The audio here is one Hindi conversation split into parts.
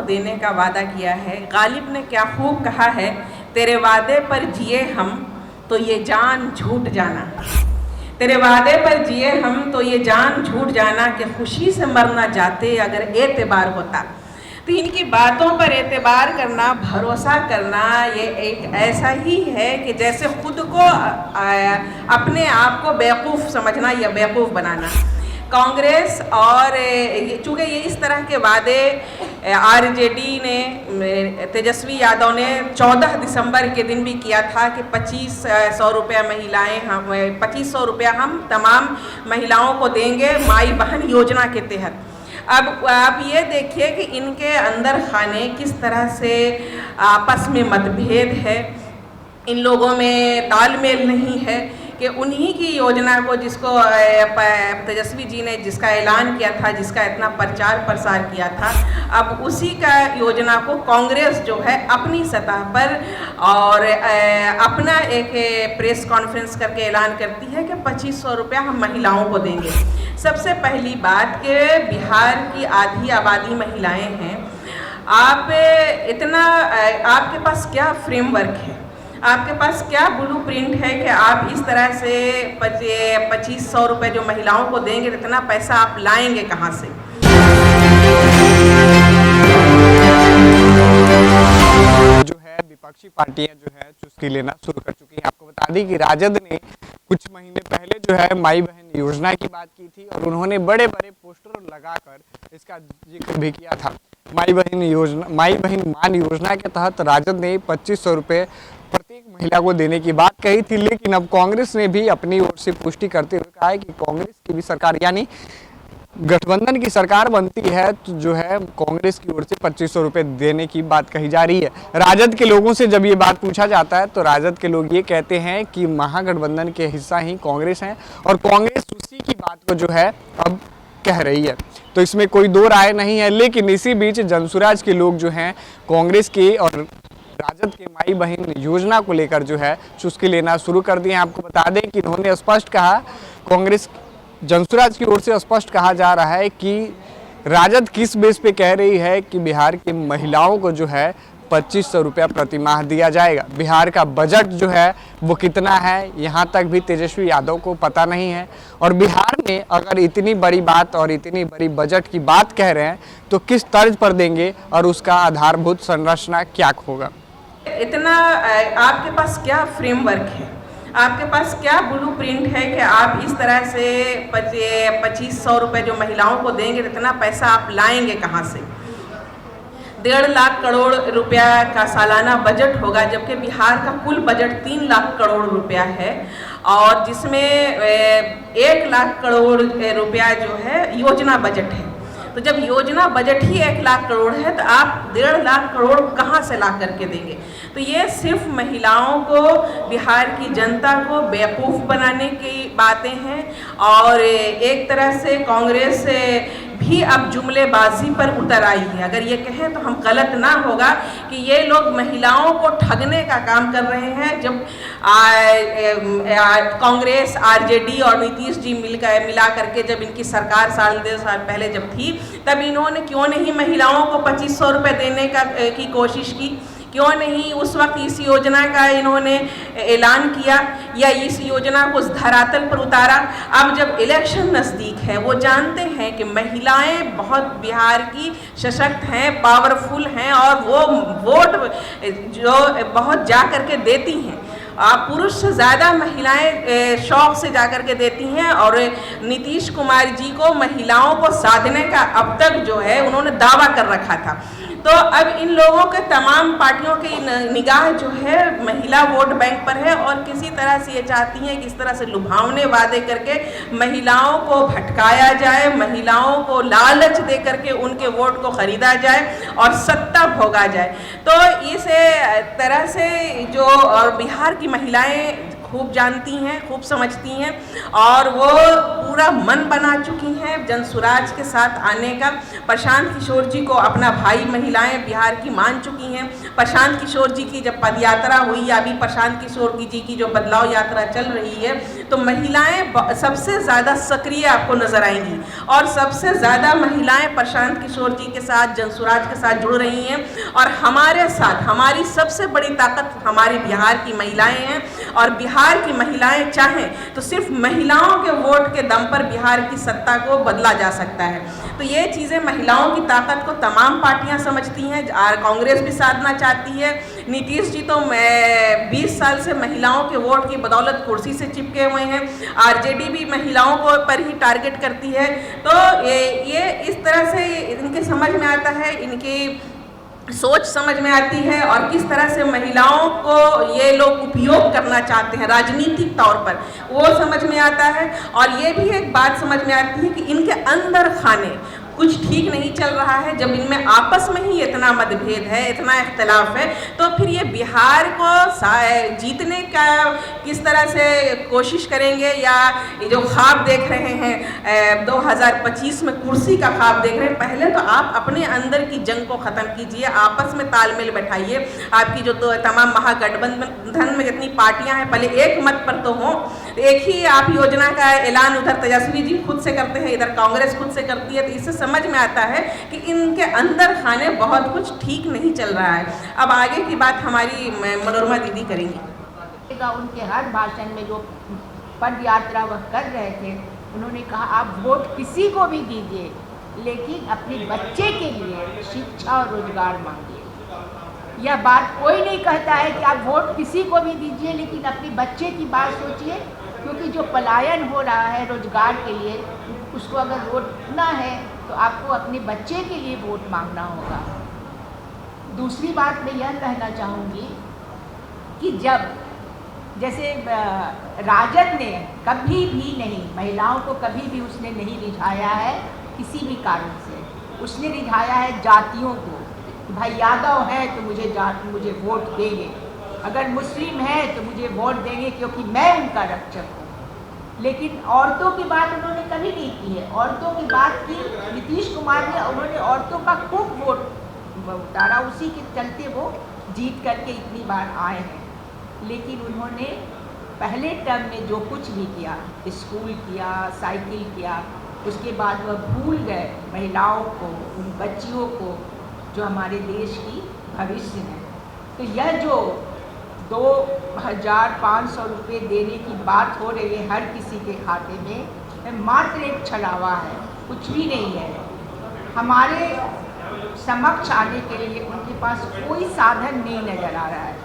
देने का वादा किया है। गालिब ने क्या खूब कहा है, तेरे वादे पर जिए हम तो ये जान झूठ जाना, तेरे वादे पर जिए हम तो ये जान झूठ जाना, कि खुशी से मरना जाते अगर एतबार होता। तो इनकी बातों पर एतबार करना, भरोसा करना, ये एक ऐसा ही है कि जैसे खुद को अपने आप को बेवकूफ़ समझना या बेवकूफ़ बनाना। कांग्रेस और चूँकि ये इस तरह के वादे आरजेडी ने, तेजस्वी यादव ने 14 दिसंबर के दिन भी किया था कि 2500 रुपया महिलाएँ, हम 2500 रुपया हम तमाम महिलाओं को देंगे माई बहन योजना के तहत। अब आप ये देखिए कि इनके अंदर खाने किस तरह से आपस में मतभेद है, इन लोगों में तालमेल नहीं है कि उन्हीं की योजना को, जिसको तेजस्वी जी ने जिसका ऐलान किया था, जिसका इतना प्रचार प्रसार किया था, अब उसी का योजना को कांग्रेस जो है अपनी सतह पर और अपना एक प्रेस कॉन्फ्रेंस करके ऐलान करती है कि 2500 रुपया हम महिलाओं को देंगे। सबसे पहली बात कि बिहार की आधी आबादी महिलाएं हैं। आप इतना, आपके पास क्या फ्रेमवर्क है, आपके पास क्या ब्लूप्रिंट है कि आप इस तरह से 2500 रुपये जो महिलाओं को देंगे, इतना पैसा आप लाएंगे कहाँ से? जो है विपक्षी पार्टियां जो है चुस्की लेना शुरू कर चुकी हैं। आपको बता दें कि राजद ने कुछ महीने पहले जो है माई बहन योजना की बात की थी और उन्होंने बड़े बड़े पोस्टर लगाकर इसका जिक्र भी किया था। माई बहन योजना, माई बहन मान योजना के तहत राजद ने 2500 रुपये प्रत्येक महिला को देने की बात कही थी, लेकिन अब कांग्रेस ने भी अपनी ओर से पुष्टि करते हुए कहा है कि कांग्रेस की भी सरकार, यानी गठबंधन की सरकार बनती है तो जो है कांग्रेस की ओर से 2500 रुपये देने की बात कही जा रही है। राजद के लोगों से जब ये बात पूछा जाता है तो राजद के लोग ये कहते हैं कि महागठबंधन के हिस्सा ही कांग्रेस है और कांग्रेस उसी की बात को जो है अब कह रही है, तो इसमें कोई दो राय नहीं है। लेकिन इसी बीच जनसुराज के लोग जो हैं कांग्रेस के और राजद के माई बहन योजना को लेकर जो है चुस्की लेना शुरू कर दिए। आपको बता दें कि इन्होंने स्पष्ट कहा, कांग्रेस जनसुराज की ओर से स्पष्ट कहा जा रहा है कि राजद किस बेस पे कह रही है कि बिहार की महिलाओं को जो है 2500 रुपया प्रति माह दिया जाएगा। बिहार का बजट जो है वो कितना है, यहाँ तक भी तेजस्वी यादव को पता नहीं है। और बिहार में अगर इतनी बड़ी बात और इतनी बड़ी बजट की बात कह रहे हैं तो किस तर्ज पर देंगे और उसका आधारभूत संरचना क्या होगा? इतना आपके पास क्या फ्रेमवर्क है, आपके पास क्या ब्लूप्रिंट है कि आप इस तरह से 2500 रुपये जो महिलाओं को देंगे, इतना पैसा आप लाएंगे कहाँ से? 1.5 लाख करोड़ रुपया का सालाना बजट होगा, जबकि बिहार का कुल बजट 3 लाख करोड़ रुपया है और जिसमें 1 लाख करोड़ रुपया जो है योजना बजट है। तो जब योजना बजट ही 1 लाख करोड़ है तो आप 1.5 लाख करोड़ कहाँ से ला करके देंगे? तो ये सिर्फ महिलाओं को, बिहार की जनता को बेवकूफ़ बनाने की बातें हैं और एक तरह से कांग्रेस भी अब जुमलेबाजी पर उतर आई है। अगर ये कहें तो हम गलत ना होगा कि ये लोग महिलाओं को ठगने का काम कर रहे हैं। जब कांग्रेस, आरजेडी और नीतीश जी मिला करके जब इनकी सरकार 1.5 साल पहले जब थी, तब इन्होंने क्यों नहीं महिलाओं को 2500 रुपये देने की कोशिश की? क्यों नहीं उस वक्त इस योजना का इन्होंने ऐलान किया या इस योजना को धरातल पर उतारा? अब जब इलेक्शन नज़दीक है, वो जानते हैं कि महिलाएं बहुत बिहार की सशक्त हैं, पावरफुल हैं और वो वोट जो बहुत जा करके देती हैं। पुरुष से ज़्यादा महिलाएं शौक से जाकर के देती हैं और नीतीश कुमार जी को महिलाओं को साधने का अब तक जो है उन्होंने दावा कर रखा था। तो अब इन लोगों के तमाम पार्टियों की निगाह जो है महिला वोट बैंक पर है और किसी तरह से ये चाहती हैं कि इस तरह से लुभावने वादे करके महिलाओं को भटकाया जाए, महिलाओं को लालच दे करके उनके वोट को खरीदा जाए और सत्ता भोगा जाए। तो इस तरह से जो और बिहार की महिलाएं खूब जानती हैं, खूब समझती हैं और वो पूरा मन बना चुकी हैं जनसुराज के साथ आने का। प्रशांत किशोर जी को अपना भाई महिलाएं बिहार की मान चुकी हैं। प्रशांत किशोर जी की जब पद यात्रा हुई या अभी प्रशांत किशोर जी की जो बदलाव यात्रा चल रही है, तो महिलाएं सबसे ज़्यादा सक्रिय आपको नजर आएंगी और सबसे ज़्यादा महिलाएं प्रशांत किशोर जी के साथ, जनसुराज के साथ जुड़ रही हैं। और हमारे साथ हमारी सबसे बड़ी ताकत हमारी बिहार की महिलाएं हैं और बिहार की महिलाएं चाहें तो सिर्फ महिलाओं के वोट के दम पर बिहार की सत्ता को बदला जा सकता है। तो ये चीज़ें महिलाओं की ताकत को तमाम पार्टियां समझती हैं। कांग्रेस भी साधना चाहती है। नीतीश जी तो 20 साल से महिलाओं के वोट की बदौलत कुर्सी से चिपके हुए हैं। आरजेडी भी महिलाओं को पर ही टारगेट करती है। तो ये इस तरह से इनके समझ में आता है, इनकी सोच समझ में आती है और किस तरह से महिलाओं को ये लोग उपयोग करना चाहते हैं राजनीतिक तौर पर, वो समझ में आता है। और ये भी एक बात समझ में आती है कि इनके अंदर खाने कुछ ठीक नहीं चल रहा है। जब इनमें आपस में ही इतना मतभेद है, इतना इख्तलाफ है, तो फिर ये बिहार को जीतने का किस तरह से कोशिश करेंगे, या ये जो ख्वाब देख रहे हैं 2025 में कुर्सी का ख्वाब देख रहे हैं, पहले तो आप अपने अंदर की जंग को ख़त्म कीजिए, आपस में तालमेल बैठाइए। आपकी जो तो तमाम महागठबंधन में जितनी पार्टियां हैं, पहले एक मत पर तो हों। एक ही आप योजना का ऐलान उधर तेजस्वी जी खुद से करते हैं, इधर कांग्रेस खुद से करती है, तो इससे समझ में आता है कि इनके अंदर खाने बहुत कुछ ठीक नहीं चल रहा है। अब आगे की बात हमारी मनोरमा दीदी करेंगी। उनके हर भाषण में जो पद यात्रा वह कर रहे थे, उन्होंने कहा आप वोट किसी को भी दीजिए, लेकिन अपने बच्चे के लिए शिक्षा और रोजगार मांगिए। यह बात कोई नहीं कहता है कि आप वोट किसी को भी दीजिए, लेकिन अपने बच्चे की बात सोचिए, क्योंकि जो पलायन हो रहा है रोजगार के लिए, उसको अगर रोकना है तो आपको अपने बच्चे के लिए वोट मांगना होगा। दूसरी बात मैं यह कहना चाहूँगी कि जब जैसे राजद ने कभी भी नहीं, महिलाओं को कभी भी उसने नहीं रिझाया है किसी भी कारण से। उसने रिझाया है जातियों को, भाई यादव है तो मुझे वोट देंगे, अगर मुस्लिम है तो मुझे वोट देंगे क्योंकि मैं उनका रक्षक हूँ। लेकिन औरतों की बात उन्होंने कभी नहीं की है। औरतों की बात की नीतीश कुमार ने, उन्होंने औरतों का खूब वोट उतारा, उसी के चलते वो जीत करके इतनी बार आए हैं। लेकिन उन्होंने पहले टर्म में जो कुछ भी किया, स्कूल किया, साइकिल किया, उसके बाद वह भूल गए महिलाओं को, उन बच्चियों को जो हमारे देश की भविष्य है। तो यह जो 2500 रुपये देने की बात हो रही है हर किसी के खाते में, मात्र एक छलावा है, कुछ भी नहीं है। हमारे समक्ष आने के लिए उनके पास कोई साधन नहीं नज़र आ रहा है,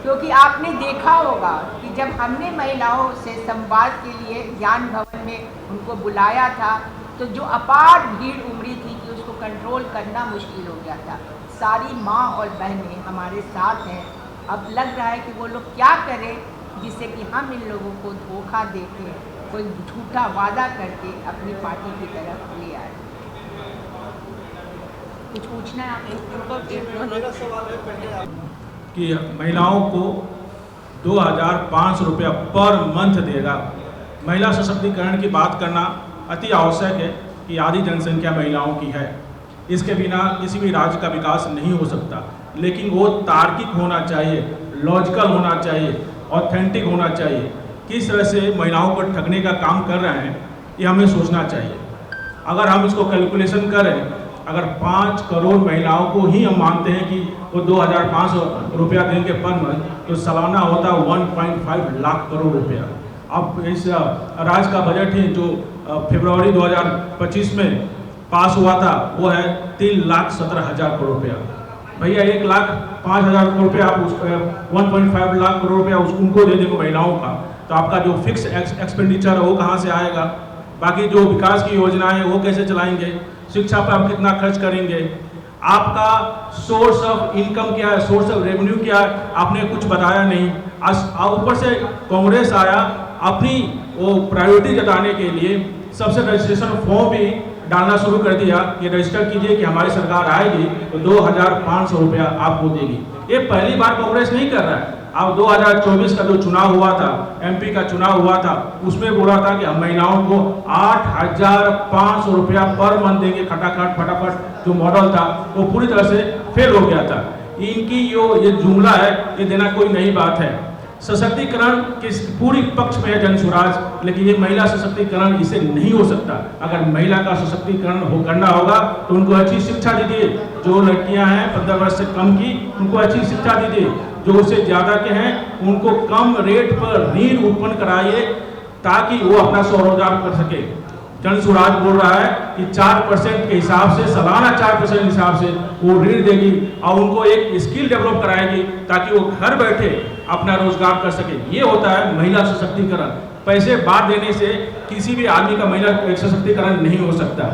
क्योंकि आपने देखा होगा कि जब हमने महिलाओं से संवाद के लिए ज्ञान भवन में उनको बुलाया था, तो जो अपार भीड़ उमड़ी थी कि उसको कंट्रोल करना मुश्किल हो गया था। सारी माँ और बहनें हमारे साथ हैं। अब लग रहा है कि वो लोग क्या करें जिससे कि हम इन लोगों को धोखा देके, कोई झूठा वादा करके अपनी पार्टी की तरफ ले आए। कुछ पूछना है आप? कि महिलाओं को 2500 रुपया पर मंथ देगा। महिला सशक्तिकरण की बात करना अति आवश्यक है कि आधी जनसंख्या महिलाओं की है। इसके बिना किसी भी राज्य का विकास नहीं हो सकता, लेकिन वो तार्किक होना चाहिए, लॉजिकल होना चाहिए, ऑथेंटिक होना चाहिए। किस तरह से महिलाओं को ठगने का काम कर रहे हैं, ये हमें सोचना चाहिए। अगर हम इसको कैलकुलेशन करें, अगर 5 करोड़ महिलाओं को ही हम मानते हैं कि वो 2500 रुपया देंगे पर मंथ, तो सालाना होता है 1.5 लाख करोड़ रुपया। अब इस राज्य का बजट ही जो फरवरी 2025 में पास हुआ था, वो है 3,17,000 करोड़ रुपया। भैया 1,05,000 करोड़ रुपया आप 1.5 लाख करोड़ रुपया उनको दे देंगे महिलाओं का, तो आपका जो फिक्स एक्सपेंडिचर है वो कहाँ से आएगा? बाकी जो विकास की योजनाएं हैं वो कैसे चलाएंगे? शिक्षा पर आप कितना खर्च करेंगे? आपका सोर्स ऑफ इनकम क्या है, सोर्स ऑफ रेवेन्यू क्या है, आपने कुछ बताया नहीं। ऊपर से कांग्रेस आया अपनी वो प्रायोरिटी जताने के लिए सबसे रजिस्ट्रेशन फॉर्म भी डालना शुरू कर दिया कि रजिस्टर कीजिए कि हमारी सरकार आएगी तो 2500 रुपया आपको देगी। ये पहली बार कांग्रेस नहीं कर रहा है। अब 2024 का जो चुनाव हुआ था, एमपी का चुनाव हुआ था, उसमें बोला था कि हम महिलाओं को 8,500 रुपया पर मंथ देंगे खटाखट फटाफट। जो मॉडल था वो पूरी तरह से फेल हो गया था। इनकी ये जुमला है, ये देना कोई नई बात है। सशक्तिकरण के पूरी पक्ष में है जन स्वराज, लेकिन ये महिला सशक्तिकरण इसे नहीं हो सकता। अगर महिला का सशक्तिकरण करना होगा तो उनको अच्छी शिक्षा दीजिए। जो लड़कियां हैं 15 वर्ष से कम की, उनको अच्छी शिक्षा दीजिए। जो उससे ज़्यादा के हैं उनको कम रेट पर ऋण उत्पन्न कराइए ताकि वो अपना स्वरोजगार कर सके। जन स्वराज बोल रहा है कि 4% के हिसाब से, सालाना 4% के हिसाब से वो ऋण देगी और उनको एक स्किल डेवलप कराएगी ताकि वो घर बैठे अपना रोजगार कर सके। ये होता है महिला सशक्तिकरण। पैसे बांट देने से किसी भी आदमी का महिला सशक्तिकरण नहीं हो सकता।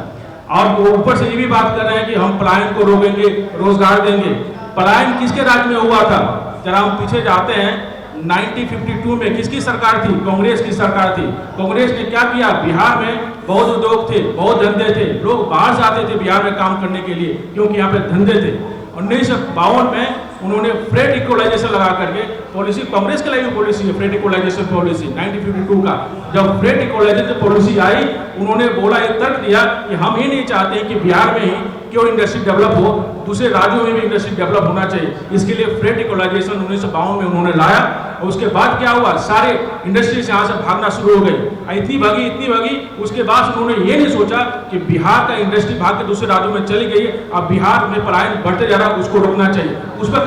और ऊपर से ये भी बात कर रहे हैं कि हम पलायन को रोकेंगे, रोजगार देंगे। पलायन किसके राज्य में हुआ था? जरा हम पीछे जाते हैं, 1952 में किसकी सरकार थी? कांग्रेस की सरकार थी। कांग्रेस ने क्या किया? बिहार में बहुत उद्योग थे, बहुत धंधे थे, लोग बाहर से आते थे बिहार में काम करने के लिए क्योंकि यहाँ पे धंधे थे। 1952 में उन्होंने फ्रेट इक्वलाइजेशन लगा करके पॉलिसी, कांग्रेस के लिए भी पॉलिसी है फ्रेट इक्वलाइजेशन पॉलिसी 1952 का। जब फ्रेट इक्वलाइजेशन पॉलिसी आई, उन्होंने बोला, एक तर्क दिया कि हम ही नहीं चाहते कि बिहार में ही क्यों इंडस्ट्री डेवलप हो, दूसरे राज्यों में भी इंडस्ट्री डेवलप होना चाहिए। इसके लिए फ्रेट इक्वलाइजेशन 1952 में उन्होंने लाया और उसके बाद क्या हुआ? सारे इंडस्ट्रीज यहाँ से भागना शुरू हो गई। इतनी भागी, उसके बाद उन्होंने ये नहीं सोचा कि बिहार का इंडस्ट्री भाग के दूसरे राज्यों में चली गई, अब बिहार में पलायन बढ़ते जा रहा है, उसको रोकना चाहिए। उस पर